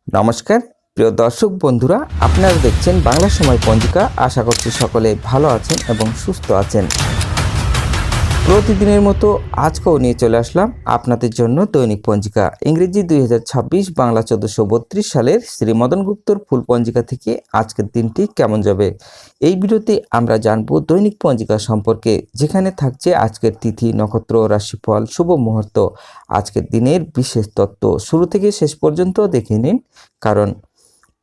নমস্কার প্রিয় দর্শক বন্ধুরা, আপনারা দেখছেন বাংলা সময় পঞ্জিকা। আশা করছি সকলে ভালো আছেন এবং সুস্থ আছেন। প্রতিদিনের মতো আজকেও নিয়ে চলে আসলাম আপনাদের জন্য দৈনিক পঞ্জিকা। ইংরেজি 2026, বাংলা 1432 সালের শ্রী মদন গুপ্তর ফুল পঞ্জিকা থেকে আজকের দিনটি কেমন যাবে এই ভিডিওতে আমরা জানব দৈনিক পঞ্জিকা সম্পর্কে, যেখানে থাকছে আজকের তিথি, নক্ষত্র, রাশিফল, শুভ মুহূর্ত, আজকের দিনের বিশেষ তত্ত্ব। শুরু থেকে শেষ পর্যন্ত দেখে নিন, কারণ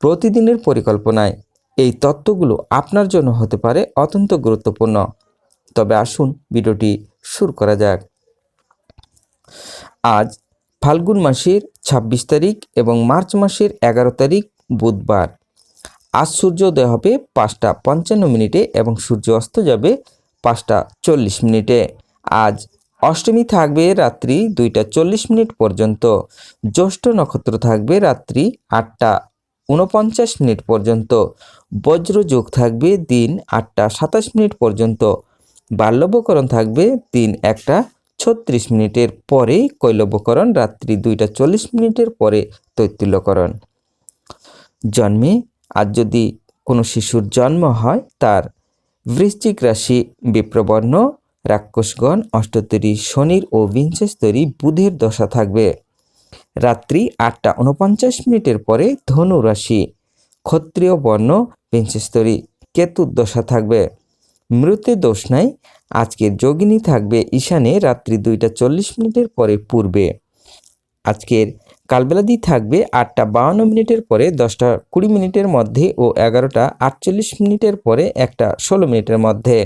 প্রতিদিনের পরিকল্পনায় এই তত্ত্বগুলো আপনার জন্য হতে পারে অত্যন্ত গুরুত্বপূর্ণ। তবে আসুন ভিডিওটি শুরু করা যাক। আজ ফাল্গুন মাসের 26 তারিখ এবং মার্চ মাসের 11 তারিখ বুধবার। আজ সূর্যোদয় হবে 5টা 55 এবং সূর্য অস্ত যাবে 5টা 40। আজ অষ্টমী থাকবে রাত্রি 2টা 40 পর্যন্ত। জ্যৈষ্ঠ নক্ষত্র থাকবে রাত্রি 8টা 49 পর্যন্ত। বজ্রযোগ থাকবে দিন 8টা 27 পর্যন্ত। বাল্যবকরণ থাকবে দিন 1টা 36 পরে। কৈলবকরণ রাত্রি 2টা 40 পরে। তৈতুল্যকরণ। জন্মে আজ যদি কোনো শিশুর জন্ম হয়, তার বৃশ্চিক রাশি, বিপ্রবর্ণ, রাক্ষসগণ, অষ্টতরী শনির ও বিংশস্তরী বুধের দশা থাকবে। রাত্রি 8টা 49 পরে ধনু রাশি, ক্ষত্রিয় বর্ণ, বিংশস্তরী কেতুর দশা থাকবে। মৃত্যু দোষ নাই। আজকের যোগিনী থাকবে ঈশানে রাত্রি 2টা 40 পরে পূর্বে। আজকের কালবেলাদি থাকবে 8টা 52 পরে 10টা 20 মধ্যে ও 11টা 48 পরে 1টা 16 মধ্যে।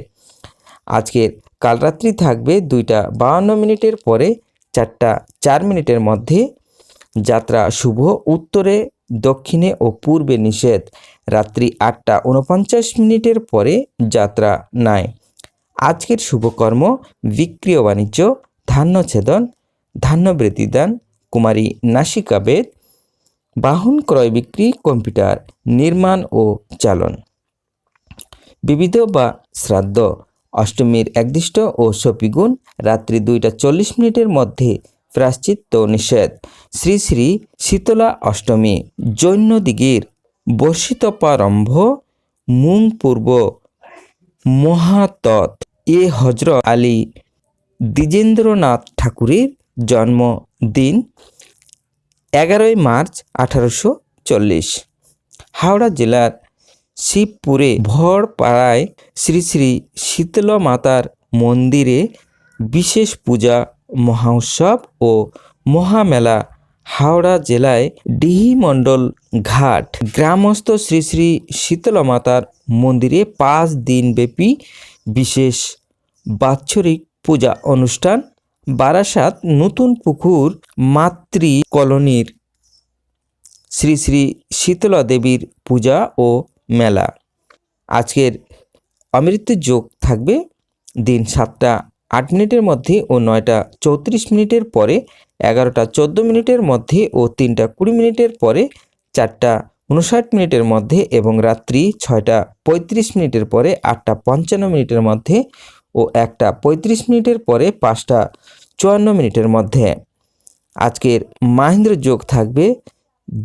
আজকের কালরাত্রি থাকবে 2টা 52 পরে 4টা 4 মধ্যে। যাত্রা শুভ। উত্তরে, দক্ষিণে ও পূর্বে নিষেধ। রাত্রি 8টা 49 পরে যাত্রা নাই। আজকের শুভকর্ম বিক্রিয় বাণিজ্য, ধান্য ছেদন, ধান্য বৃত্তিদান, কুমারী নাসিকাবেদ, বাহন ক্রয় বিক্রি, কম্পিউটার নির্মাণ ও চালন। বিবিধ বা শ্রাদ্ধ। অষ্টমীর একদিষ্ট ও শপিগুণ রাত্রি 2টা 40 মধ্যে। প্রায়শ্চিত্ত নিষেধ। শ্রী শ্রী শীতলা অষ্টমী। জৈন দিগের বর্ষিতপারম্ভ মুং পূর্ব মহাতৎ এ হজরত আলী দ্বিজেন্দ্রনাথ ঠাকুরের জন্মদিন 11 মার্চ 1840। হাওড়া জেলার শিবপুরে ভরপাড়ায় শ্রী শ্রী শীতলা মাতার মন্দিরে বিশেষ পূজা, মহোৎসব ও মহামেলা। হাওড়া জেলায় ডিহিমণ্ডল ঘাট গ্রামস্থ শ্রী শ্রী শীতলা মাতার মন্দিরে 5 দিনব্যাপী বিশেষ বাৎসরিক পূজা অনুষ্ঠান। বারাসাত নতুন পুকুর মাতৃ কলোনির শ্রী শ্রী শীতলা দেবীর পূজা ও মেলা। আজকের অমৃত যোগ থাকবে দিন 7টা 8 মধ্যে ও 9টা 34 পরে, 11টা 14 মধ্যে ও 3টা 20 পরে, 4টা 59 মধ্যে এবং রাত্রি 6টা 35 পরে, 8টা 55 মধ্যে ও 1টা 35 পরে, 5টা 54 মধ্যে। আজকের মাহেন্দ্র যোগ থাকবে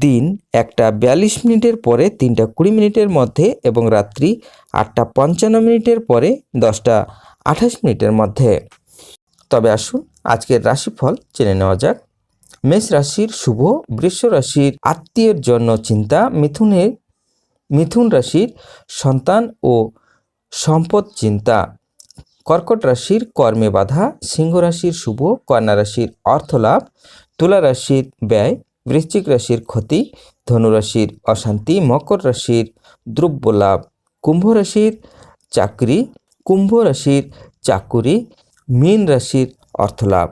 দিন 1টা 42 পরে, 3টা 20 মধ্যে এবং রাত্রি 8টা 55 পরে, 10টা 28 মধ্যে। তবে আসুন আজকের রাশিফল জেনে নেওয়া যাক। মেষ রাশির শুভ। বৃষ রাশির আত্মীয়ের জন্য চিন্তা। মিথুন রাশির সন্তান ও সম্পদ চিন্তা। কর্কট রাশির কর্মে বাধা। সিংহ রাশির শুভ। কন্যা রাশির অর্থ লাভ। তুলা রাশির ব্যয়। বৃশ্চিক রাশির ক্ষতি। ধনু রাশির অশান্তি। মকর রাশির দ্রব্য লাভ। কুম্ভ রাশির চাকরি। মীন রাশির অর্থ লাভ।